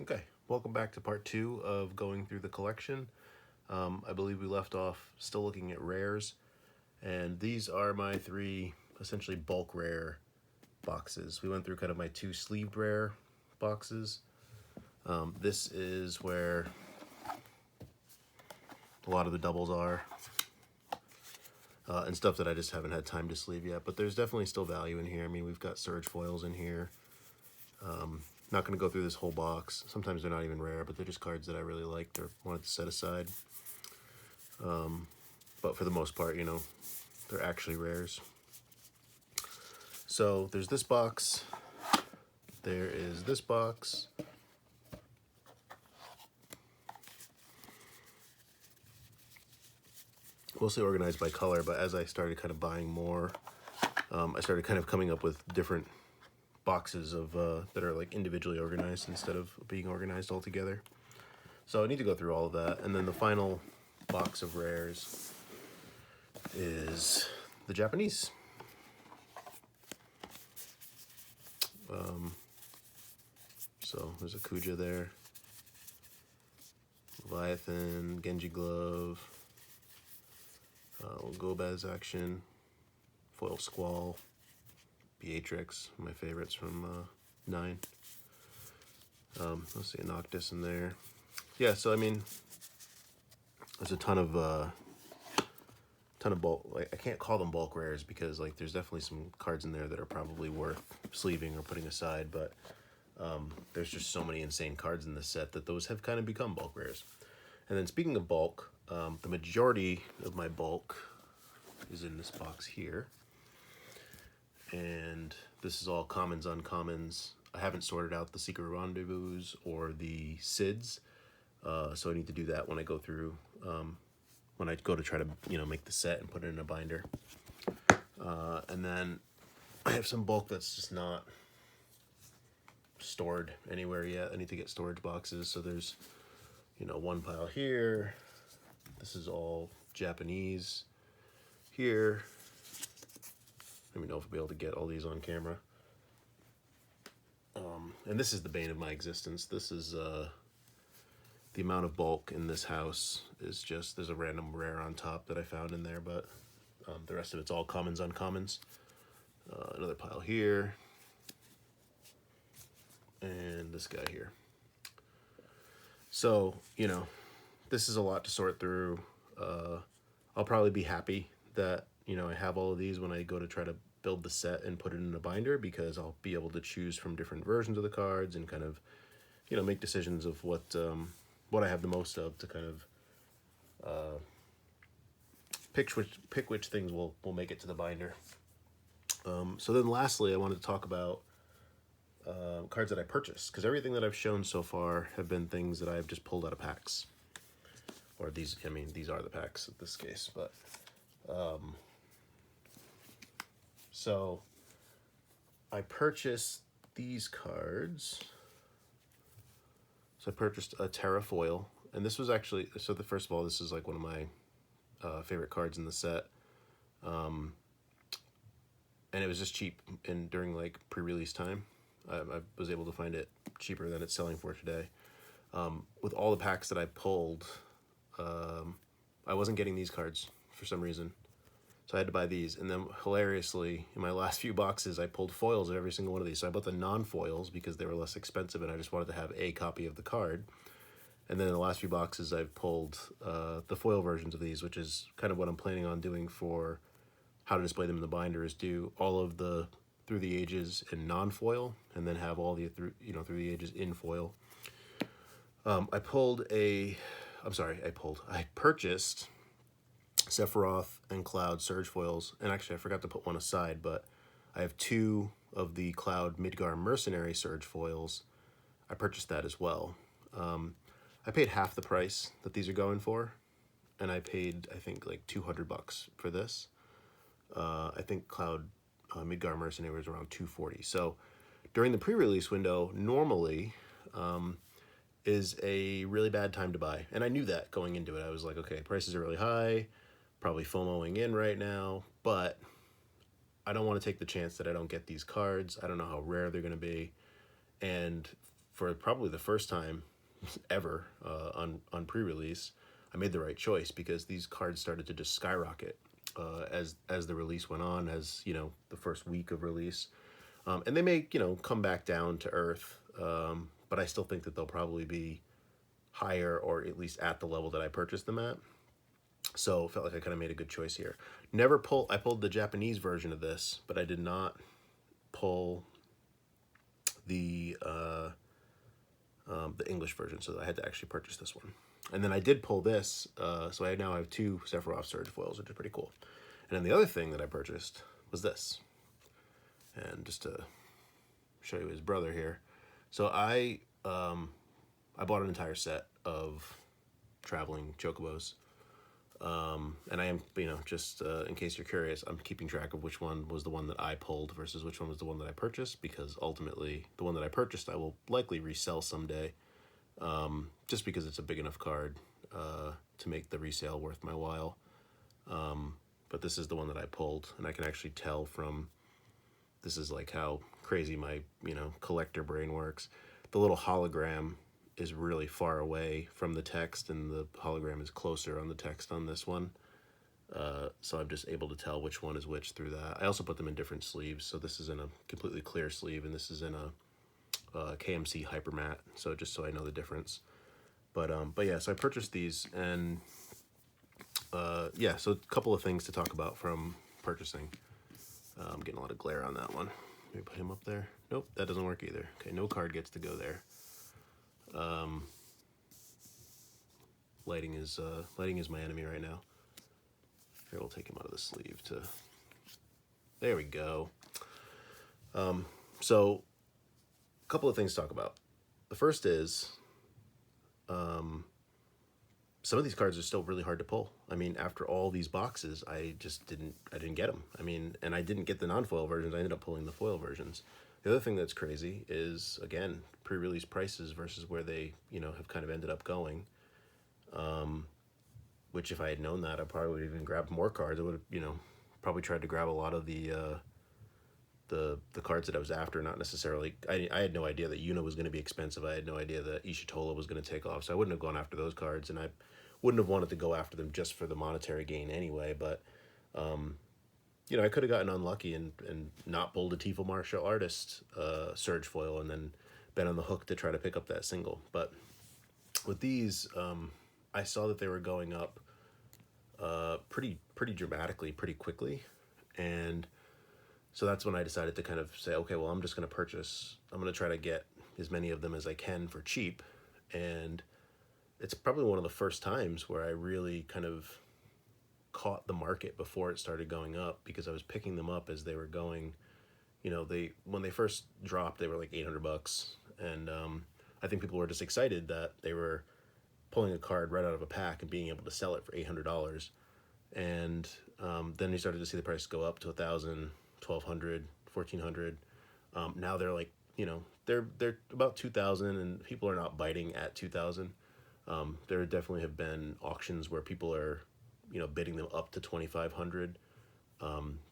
Okay, welcome back to part two of going through the collection. I believe we left off still looking at rares, and these are my three essentially bulk rare boxes. We went through kind of my two sleeved rare boxes. This is where a lot of the doubles are, and stuff that I just haven't had time to sleeve yet, but there's definitely still value in here. I mean, we've got surge foils in here. Not going to go through this whole box. Sometimes they're not even rare, but they're just cards that I really liked or wanted to set aside. But for the most part, you know, they're actually rares. So there's this box. There is this box. Mostly organized by color, but as I started kind of buying more, I started kind of coming up with different boxes of that are like individually organized instead of being organized all together. So I need to go through all of that, and then the final box of rares is the Japanese. So there's a Kuja there, Leviathan, Genji Glove, Gobez Action, Foil Squall, Beatrix, my favorites from 9. Let's see, a Noctis in there. Yeah, so I mean, there's a ton of bulk. Like, I can't call them bulk rares because like there's definitely some cards in there that are probably worth sleeving or putting aside, but there's just so many insane cards in this set that those have kind of become bulk rares. And then speaking of bulk, the majority of my bulk is in this box here. And this is all commons, uncommons. I haven't sorted out the Secret Rendezvous or the SIDS, so I need to do that when I go through, when I go to try to, you know, make the set and put it in a binder. And then I have some bulk that's just not stored anywhere yet. I need to get storage boxes. So there's, you know, one pile here. This is all Japanese here. Let me know if I'll be able to get all these on camera. And this is the bane of my existence. This is the amount of bulk in this house is just, there's a random rare on top that I found in there, but the rest of it's all commons, uncommons. Another pile here. And this guy here. So, you know, this is a lot to sort through. I'll probably be happy that, you know, I have all of these when I go to try to build the set and put it in a binder, because I'll be able to choose from different versions of the cards and kind of, you know, make decisions of what I have the most of to kind of pick which things will make it to the binder. So then lastly, I wanted to talk about cards that I purchased, because everything that I've shown so far have been things that I've just pulled out of packs. Or these, I mean, these are the packs in this case, but so I purchased these cards. So I purchased a Terra foil, and this was actually, so first of all, this is like one of my favorite cards in the set. And it was just cheap during like pre-release time. I was able to find it cheaper than it's selling for today. With all the packs that I pulled, I wasn't getting these cards for some reason. So I had to buy these. And then hilariously, in my last few boxes, I pulled foils of every single one of these. So I bought the non-foils because they were less expensive and I just wanted to have a copy of the card. And then in the last few boxes, I've pulled the foil versions of these, which is kind of what I'm planning on doing for how to display them in the binder, is do all of the Through the Ages in non-foil and then have all the Through the Ages in foil. I purchased Sephiroth and Cloud Surge foils, and actually I forgot to put one aside, but I have 2 of the Cloud Midgar Mercenary Surge foils. I purchased that as well. I paid half the price that these are going for, and I paid, I think, like $200 for this. I think Cloud Midgar Mercenary was around $240. So during the pre-release window, normally is a really bad time to buy. And I knew that going into it. I was like, okay, prices are really high, probably FOMOing in right now, but I don't want to take the chance that I don't get these cards. I don't know how rare they're going to be. And for probably the first time ever on pre-release, I made the right choice, because these cards started to just skyrocket as the release went on, as the first week of release, and they may come back down to earth, but I still think that they'll probably be higher, or at least at the level that I purchased them at. So felt like I kind of made a good choice here. I pulled the Japanese version of this, but I did not pull the English version, so I had to actually purchase this one. And then I did pull this, so I now have 2 Sephiroth Surge foils, which is pretty cool. And then the other thing that I purchased was this. And just to show you his brother here. So I bought an entire set of traveling chocobos. And I am, just in case you're curious, I'm keeping track of which one was the one that I pulled versus which one was the one that I purchased, because ultimately the one that I purchased I will likely resell someday, just because it's a big enough card to make the resale worth my while. But this is the one that I pulled, and I can actually tell from, this is like how crazy my collector brain works. The little hologram is really far away from the text, and the hologram is closer on the text on this one. So I'm just able to tell which one is which through that. I also put them in different sleeves. So this is in a completely clear sleeve, and this is in a KMC Hypermatte. So just so I know the difference. But yeah, so I purchased these, and yeah, so a couple of things to talk about from purchasing. I'm getting a lot of glare on that one. Maybe put him up there. Nope, that doesn't work either. Okay, no card gets to go there. Lighting is my enemy right now. Here, we'll take him out of the sleeve to. There we go. So, a couple of things to talk about. The first is, some of these cards are still really hard to pull. I mean, after all these boxes, I didn't get them. I mean, and I didn't get the non-foil versions. I ended up pulling the foil versions. The other thing that's crazy is, again, pre-release prices versus where they, have kind of ended up going. Which if I had known that, I probably would have even grabbed more cards. I would have, probably tried to grab a lot of the cards that I was after, not necessarily. I had no idea that Yuna was going to be expensive. I had no idea that Ishitola was going to take off, so I wouldn't have gone after those cards, and I wouldn't have wanted to go after them just for the monetary gain anyway. But I could have gotten unlucky and not pulled a Tifa Martial Artist Surge foil, and then been on the hook to try to pick up that single. But with these, I saw that they were going up pretty dramatically, pretty quickly, and so that's when I decided to kind of say, okay, well, I'm going to try to get as many of them as I can for cheap. And it's probably one of the first times where I really kind of caught the market before it started going up, because I was picking them up as they were going. When they first dropped, they were like $800, and I think people were just excited that they were pulling a card right out of a pack and being able to sell it for $800. And then you started to see the price go up to $1,000, $1,200, $1,400. Now they're like, they're about $2,000, and people are not biting at $2,000. There definitely have been auctions where people are, bidding them up to $2,500.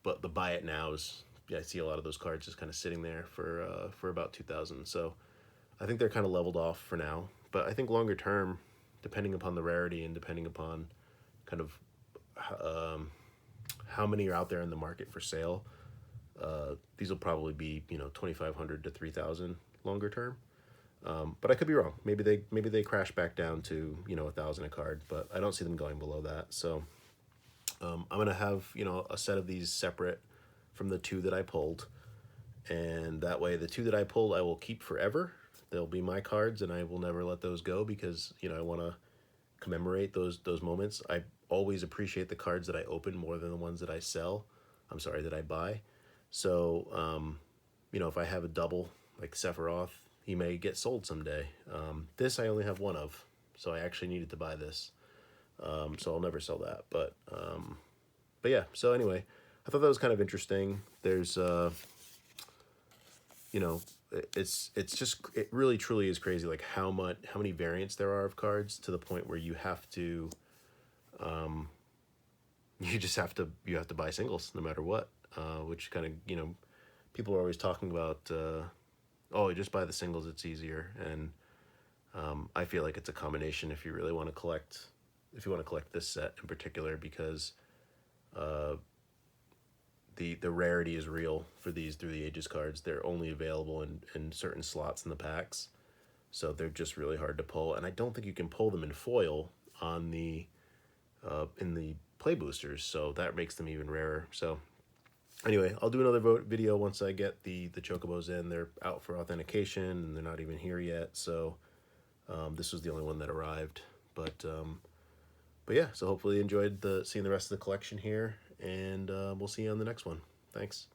But the buy it now is, I see a lot of those cards just kind of sitting there for about $2,000. So I think they're kind of leveled off for now. But I think longer term, depending upon the rarity and depending upon kind of how many are out there in the market for sale, these will probably be $2,500 to $3,000 longer term. But I could be wrong. Maybe they crash back down to $1,000 a card, but I don't see them going below that. So I'm gonna have a set of these separate from the 2 that I pulled, and that way the 2 that I pulled I will keep forever. They'll be my cards, and I will never let those go, because I want to commemorate those moments. I always appreciate the cards that I open more than the ones that I sell. I'm sorry, that I buy. So if I have a double like Sephiroth, he may get sold someday. This I only have one of, so I actually needed to buy this. So I'll never sell that. But yeah. So anyway, I thought that was kind of interesting. There's it really truly is crazy, like how many variants there are of cards, to the point where you have to you have to buy singles no matter what, which kind of people are always talking about oh, just buy the singles, it's easier. And I feel like it's a combination if you really want to collect, if you want to collect this set in particular, because the rarity is real for these Through the Ages cards. They're only available in certain slots in the packs, so they're just really hard to pull. And I don't think you can pull them in foil on the in the play boosters, so that makes them even rarer. So anyway, I'll do another video once I get the chocobos in. They're out for authentication and they're not even here yet, so this was the only one that arrived. But yeah, so hopefully you enjoyed seeing the rest of the collection here, and we'll see you on the next one. Thanks.